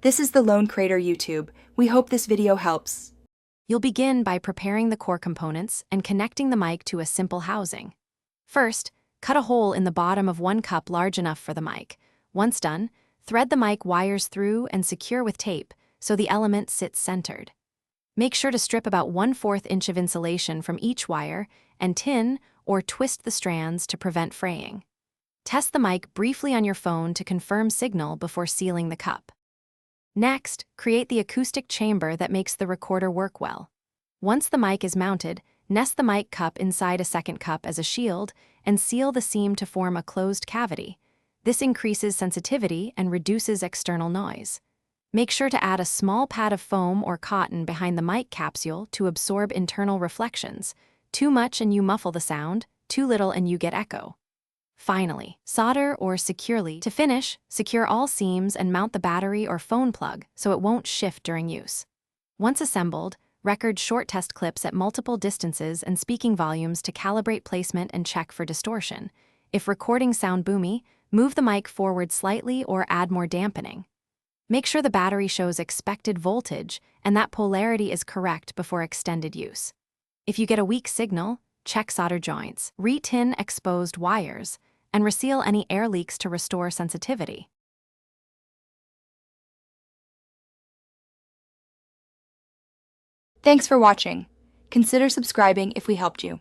This is the Lone Crater YouTube. We hope this video helps. You'll begin by preparing the core components and connecting the mic to a simple housing. First, cut a hole in the bottom of one cup large enough for the mic. Once done, thread the mic wires through and secure with tape so the element sits centered. Make sure to strip about 1/4 inch of insulation from each wire and tin or twist the strands to prevent fraying. Test the mic briefly on your phone to confirm signal before sealing the cup. Next, create the acoustic chamber that makes the recorder work well. Once the mic is mounted, nest the mic cup inside a second cup as a shield and seal the seam to form a closed cavity. This increases sensitivity and reduces external noise. Make sure to add a small pad of foam or cotton behind the mic capsule to absorb internal reflections. Too much and you muffle the sound, too little and you get echo. Finally, solder or securely. To finish, secure all seams and mount the battery or phone plug so it won't shift during use. Once assembled, record short test clips at multiple distances and speaking volumes to calibrate placement and check for distortion. If recording sound boomy, move the mic forward slightly or add more dampening. Make sure the battery shows expected voltage and that polarity is correct before extended use. If you get a weak signal, check solder joints, re-tin exposed wires, and reseal any air leaks to restore sensitivity. Thanks for watching. Consider subscribing if we helped you.